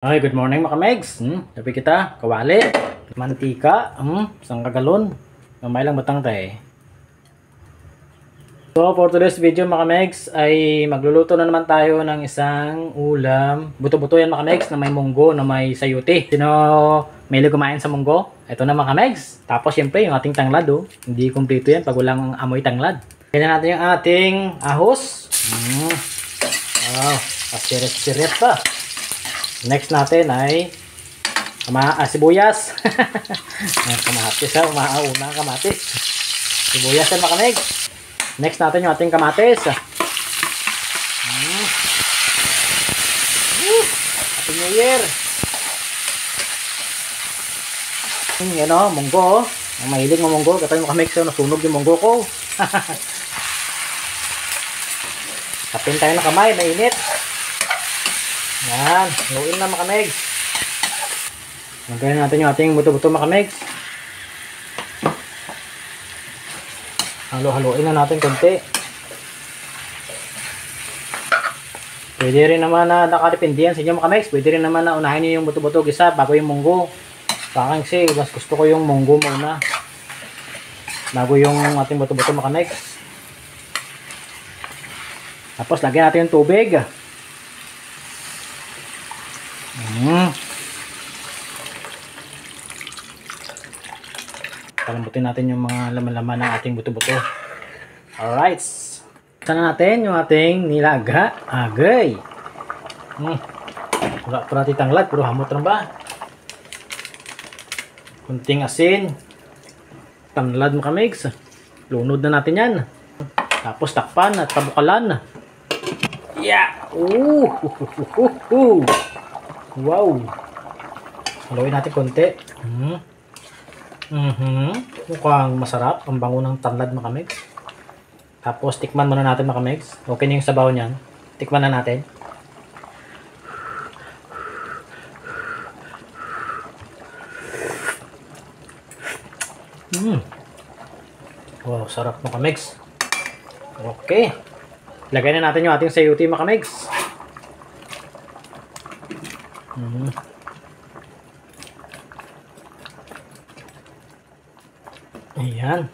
Ay, good morning mga kamegs. Sabi kita, kawali, mantika, isang kagalon. Mamay lang batang tayo. So, for today's video mga kamegs, ay magluluto na naman tayo ng isang ulam. Buto-buto yan mga kamegs, na may munggo, na may sayuti. Sino may kumain sa munggo? Ito na mga kamegs. Tapos syempre, yung ating tanglad, oh. Hindi kumpleto yan pag walang amoy tanglad. Ganyan natin yung ating ahos. Wow, pasiret-siret pa. Next natin ay sibuyas. Kamatis ha, umauna ang kamatis. Sibuyas yan mga kamig. Next natin yung ating kamatis. Happy New Year. Yan o, munggo. Ang mahilig mo munggo. Katay mo kamig, so nasunog yung munggo ko. Kapin tayo ng kamay, mainit. Yan, haluin na mga kamig. Lagyan natin yung ating buto-buto mga kamig. Halo-haluin na natin konti. Pwede rin naman na nakadepende yan sa inyo mga kamig. Pwede rin naman na unahin nyo yung buto-buto gisa bago yung munggo. Sa akin kasi, mas gusto ko yung munggo muna bago yung ating buto-buto mga kamig. Tapos lagyan natin yung tubig. Palambutin natin yung mga laman-laman ng ating buto-buto. Alright. Sana natin yung ating nilaga. Agay. Wala pa natin tanglad. Puro hamot na ba? Kunting asin. Tanglad mo kamigs. Lunod na natin yan. Tapos takpan at tabukalan. Yeah. Wow. Haluin natin konti. Mukhang masarap. Ang bango ng tanglad mga kamigs. Tapos tikman muna natin mga kamigs. Okay na yung sabaw niyan. Tikman na natin. Wow, sarap mga kamigs. Okay. Lagay na natin yung ating sayuti mga kamigs. Ayan.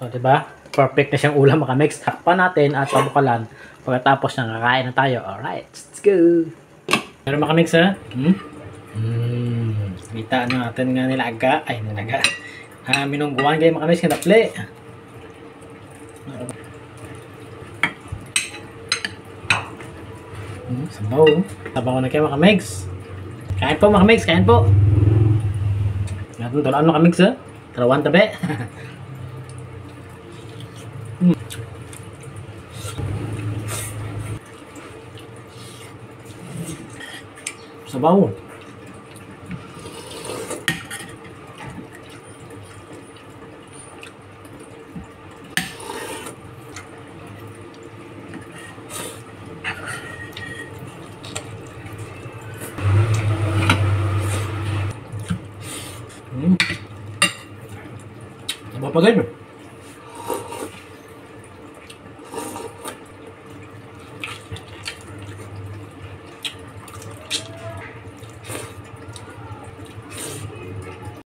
So, diba? Perfect na siyang ulam mga kamigs. Takpan natin at pabukalan. Pagkatapos na kakain na tayo. Alright, let's go. Pero mga kamigs ha? Kita natin nga nilaga. Ay, nilaga. Minungguan kayo mga kamigs. Kinapli. Sabaw. Sabaw na kayo mga kamigs. Kain po mga kamigs. Kain po. Natin tulaan mga kamigs ha? Tarawan tabi. Sabaw. Sabaw pa ganyan.